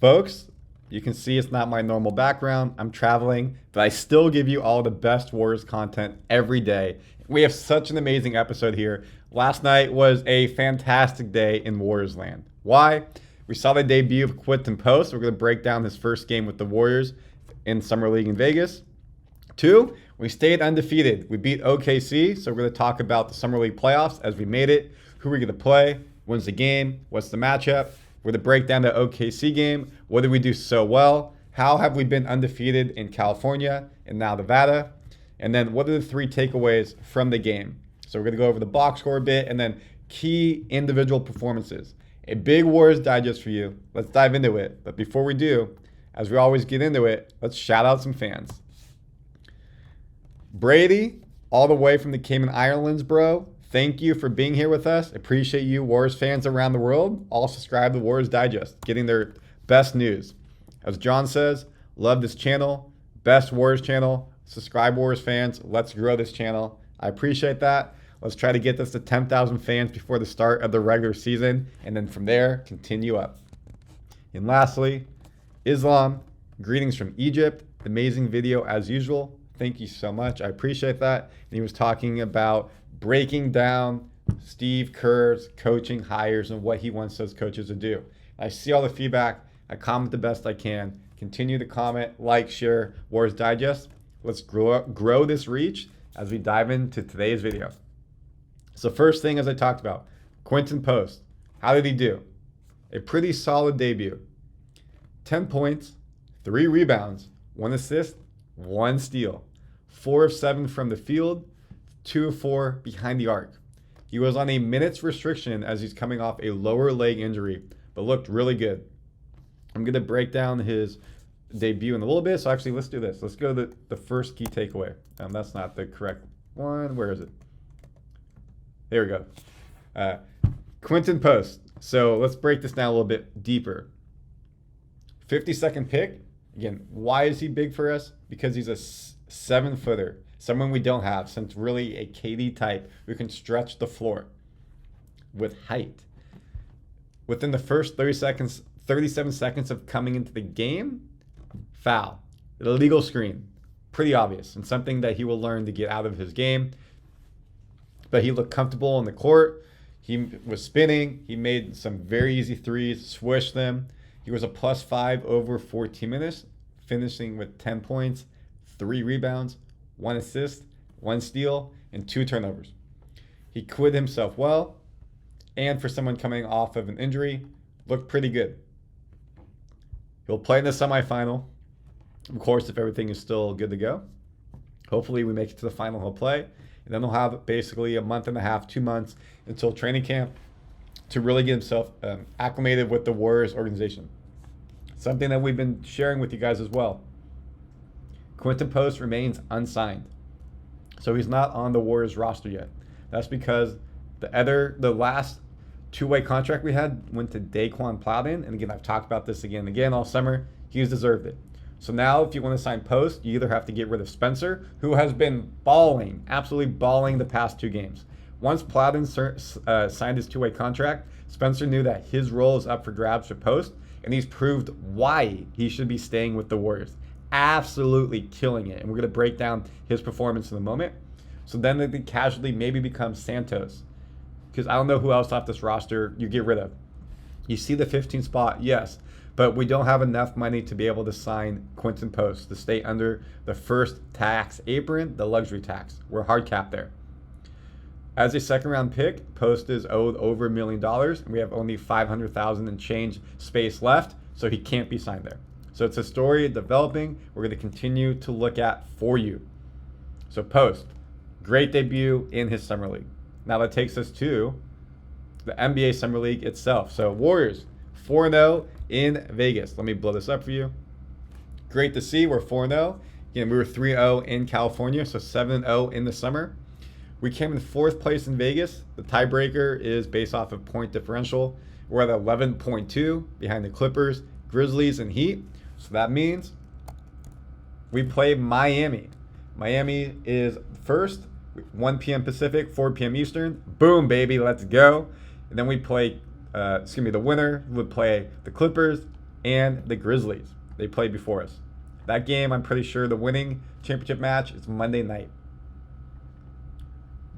Folks, you can see it's not my normal background. I'm traveling, but I still give you all the best Warriors content every day. We have such an amazing episode here. Last night was a fantastic day in Warriors land. Why? We saw the debut of Quinten Post. We're going to break down his first game with the Warriors in Summer League in Vegas. 2, we stayed undefeated. We beat OKC, so we're going to talk about the Summer League playoffs as we made it. Who are we going to play? When's the game? What's the matchup? We're going to break down the OKC game. What did we do so well? How have we been undefeated in California and now Nevada? And then what are the 3 takeaways from the game? So we're going to go over the box score a bit and then key individual performances. A big Warriors digest for you. Let's dive into it. But before we do, as we always get into it, let's shout out some fans. Brady, all the way from the Cayman Islands, bro. Thank you for being here with us. Appreciate you, Warriors fans around the world. All subscribe to Warriors Digest, getting their best news. As John says, love this channel. Best Warriors channel. Subscribe, Warriors fans. Let's grow this channel. I appreciate that. Let's try to get this to 10,000 fans before the start of the regular season. And then from there, continue up. And lastly, Islam, greetings from Egypt. Amazing video as usual. Thank you so much. I appreciate that. And he was talking about breaking down Steve Kerr's coaching hires and what he wants those coaches to do. I see all the feedback. I comment the best I can. Continue to comment, like, share Warriors Digest. Let's grow this reach as we dive into today's video. So first thing, as I talked about, Quinten Post. How did he do? A pretty solid debut. 10 points, 3 rebounds, 1 assist, 1 steal. 4 of 7 from the field, 2 of 4 behind the arc. He was on a minutes restriction as he's coming off a lower leg injury, but looked really good. I'm going to break down his debut in a little bit. So actually, let's do this. Let's go to the first key takeaway. That's not the correct one. Where is it? There we go. Quinten Post. So let's break this down a little bit deeper. 52nd pick. Again, why is he big for us? Because he's a 7-footer. Someone we don't have, since really a KD type who can stretch the floor with height. Within the first 37 seconds of coming into the game, foul. An illegal screen. Pretty obvious, and something that he will learn to get out of his game. But he looked comfortable on the court. He was spinning. He made some very easy threes, swished them. He was a +5 over 14 minutes, finishing with 10 points, 3 rebounds, 1 assist, 1 steal, and 2 turnovers. He acquitted himself well, and for someone coming off of an injury, looked pretty good. He'll play in the semifinal. Of course, if everything is still good to go. Hopefully we make it to the final, he'll play. And then he'll have basically a month and a half, 2 months until training camp to really get himself acclimated with the Warriors organization. Something that we've been sharing with you guys as well. Quinten Post remains unsigned. So he's not on the Warriors roster yet. That's because the last 2-way contract we had went to Daquan Plowden. And again, I've talked about this again and again all summer. He's deserved it. So now if you want to sign Post, you either have to get rid of Spencer, who has been balling, absolutely balling the past 2 games. Once Plowden signed his 2-way contract, Spencer knew that his role is up for grabs for Post, and he's proved why he should be staying with the Warriors. Absolutely killing it. And we're going to break down his performance in a moment. So then the casualty maybe becomes Santos, because I don't know who else off this roster you get rid of. You see the 15th spot, yes, but we don't have enough money to be able to sign Quinten Post to stay under the first tax apron, the luxury tax. We're hard capped there. As a second-round pick, Post is owed over $1 million, and we have only $500,000 and change space left, so he can't be signed there. So it's a story developing we're going to continue to look at for you. So Post, great debut in his summer league. Now that takes us to the NBA Summer League itself. So Warriors, 4-0 in Vegas. Let me blow this up for you. Great to see. We're 4-0. Again, we were 3-0 in California, so 7-0 in the summer. We came in 4th place in Vegas. The tiebreaker is based off of point differential. We're at 11.2 behind the Clippers, Grizzlies, and Heat. So that means we play Miami. Miami is first, 1 p.m. Pacific, 4 p.m. Eastern. Boom, baby, let's go. And then we play, the winner would play the Clippers. and the Grizzlies. They played before us. That game, I'm pretty sure the winning championship match is Monday night.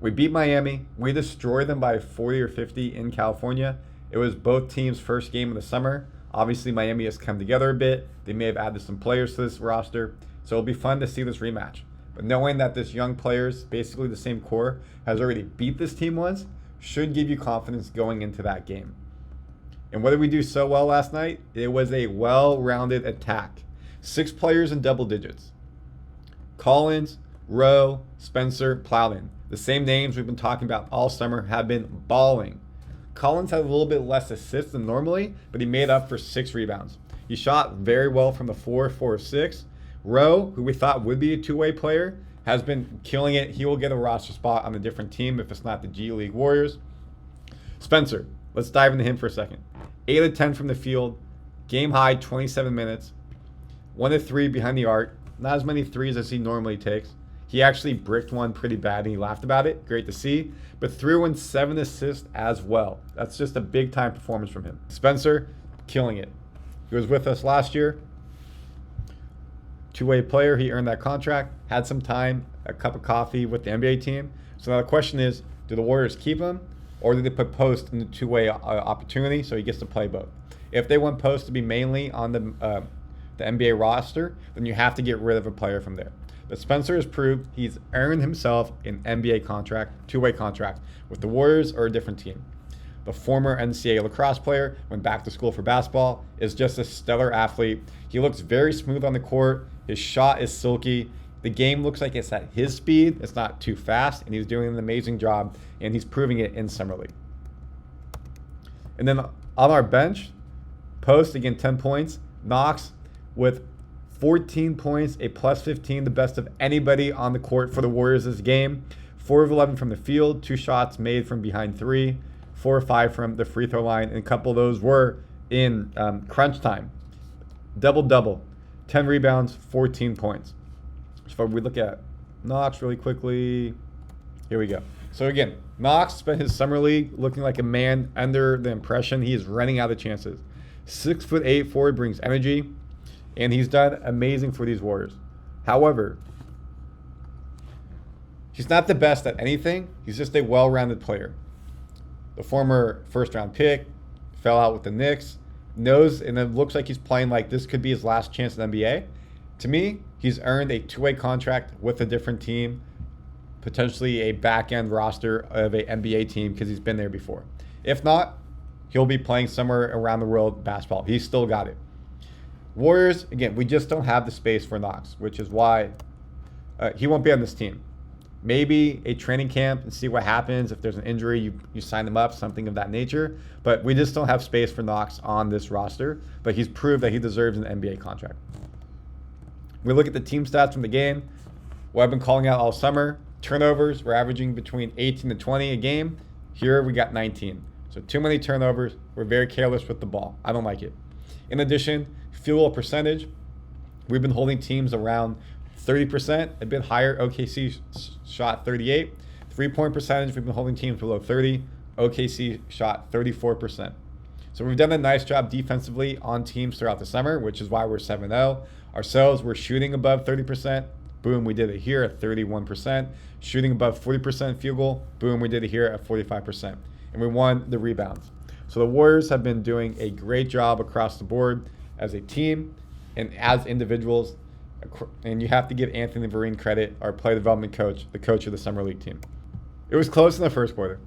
We beat Miami. We destroyed them by 40 or 50 in California. It was both teams' first game of the summer. Obviously, Miami has come together a bit. They may have added some players to this roster. So it'll be fun to see this rematch. But knowing that this young players, basically the same core, has already beat this team once, should give you confidence going into that game. And what did we do so well last night? It was a well-rounded attack. 6 players in double digits. Collins, Rowe, Spencer, Plowden. The same names we've been talking about all summer have been balling. Collins had a little bit less assists than normally, but he made up for 6 rebounds. He shot very well from the floor, 4 of 6. Rowe, who we thought would be a two-way player, has been killing it. He will get a roster spot on a different team if it's not the G League Warriors. Spencer, let's dive into him for a second. 8 of 10 from the field, game high 27 minutes, 1 of 3 behind the arc. Not as many threes as he normally takes. He actually bricked one pretty bad and he laughed about it. Great to see. But threw in 7 assists as well. That's just a big time performance from him. Spencer, killing it. He was with us last year. Two-way player. He earned that contract. Had some time, a cup of coffee with the NBA team. So now the question is, do the Warriors keep him? Or do they put Post in the two-way opportunity so he gets to play both? If they want Post to be mainly on the NBA roster, then you have to get rid of a player from there. But Spencer has proved he's earned himself an NBA contract, two-way contract, with the Warriors or a different team. The former NCAA lacrosse player went back to school for basketball, is just a stellar athlete. He looks very smooth on the court. His shot is silky. The game looks like it's at his speed. It's not too fast, and he's doing an amazing job, and he's proving it in Summer League. And then on our bench, Post, again, 10 points. Knox with 14 points, a plus 15, the best of anybody on the court for the Warriors this game. 4 of 11 from the field, 2 shots made from behind 3, 4 or 5 from the free throw line, and a couple of those were in crunch time. Double-double, 10 rebounds, 14 points. So if we look at Knox really quickly, here we go. So again, Knox spent his summer league looking like a man under the impression he is running out of chances. 6'8" forward brings energy, and he's done amazing for these Warriors. However, he's not the best at anything. He's just a well-rounded player. The former first-round pick fell out with the Knicks, knows, and it looks like he's playing like this could be his last chance in the NBA. To me, he's earned a two-way contract with a different team, potentially a back-end roster of an NBA team because he's been there before. If not, he'll be playing somewhere around the world basketball. He's still got it. Warriors, again, we just don't have the space for Knox, which is why he won't be on this team. Maybe a training camp and see what happens. If there's an injury, you sign him up, something of that nature. But we just don't have space for Knox on this roster. But he's proved that he deserves an NBA contract. We look at the team stats from the game. What I've been calling out all summer. Turnovers, we're averaging between 18 to 20 a game. Here we got 19. So too many turnovers. We're very careless with the ball. I don't like it. In addition, field goal percentage, we've been holding teams around 30%, a bit higher. OKC shot 38. 3-point percentage, we've been holding teams below 30. OKC shot 34%. So we've done a nice job defensively on teams throughout the summer, which is why we're 7-0. Ourselves, we're shooting above 30%. Boom, we did it here at 31%. Shooting above 40% field goal. Boom, we did it here at 45%. And we won the rebounds. So the Warriors have been doing a great job across the board as a team and as individuals. And you have to give Anthony Vereen credit, our player development coach, the coach of the Summer League team. It was close in the first quarter.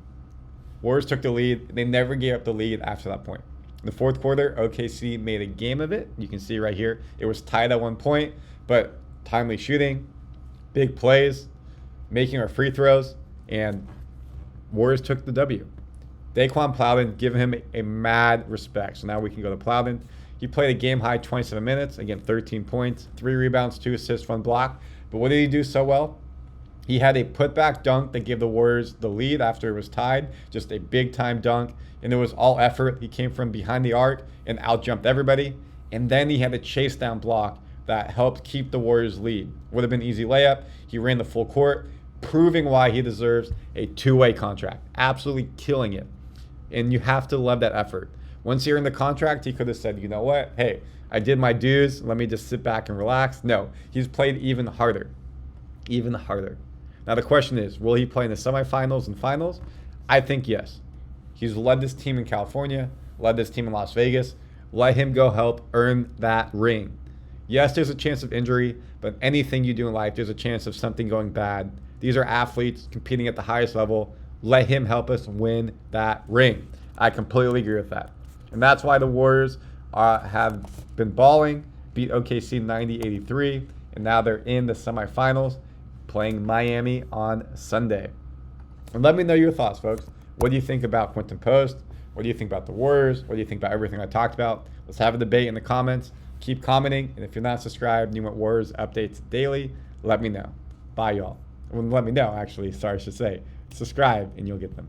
Warriors took the lead. They never gave up the lead after that point. In the fourth quarter, OKC made a game of it. You can see right here. It was tied at one point, but timely shooting, big plays, making our free throws, and Warriors took the W. Daquan Plowden, give him a mad respect. So now we can go to Plowden. He played a game-high 27 minutes. Again, 13 points, 3 rebounds, 2 assists, 1 block. But what did he do so well? He had a putback dunk that gave the Warriors the lead after it was tied. Just a big-time dunk. And it was all effort. He came from behind the arc and out-jumped everybody. And then he had a chase-down block that helped keep the Warriors' lead. Would have been an easy layup. He ran the full court, proving why he deserves a two-way contract. Absolutely killing it. And you have to love that effort. Once you're in the contract, he could have said, you know what? Hey, I did my dues. Let me just sit back and relax. No, he's played even harder. Even harder. Now the question is, will he play in the semifinals and finals? I think yes. He's led this team in California, led this team in Las Vegas. Let him go help earn that ring. Yes, there's a chance of injury, but anything you do in life, there's a chance of something going bad. These are athletes competing at the highest level. Let him help us win that ring. I completely agree with that. And that's why the Warriors have been balling, beat OKC 90-83, and now they're in the semifinals, playing Miami on Sunday. And let me know your thoughts, folks. What do you think about Quinten Post? What do you think about the Warriors? What do you think about everything I talked about? Let's have a debate in the comments. Keep commenting. And if you're not subscribed and you want Warriors updates daily, let me know. Bye, y'all. Well, let me know, actually. Sorry, I should say. Subscribe and you'll get them.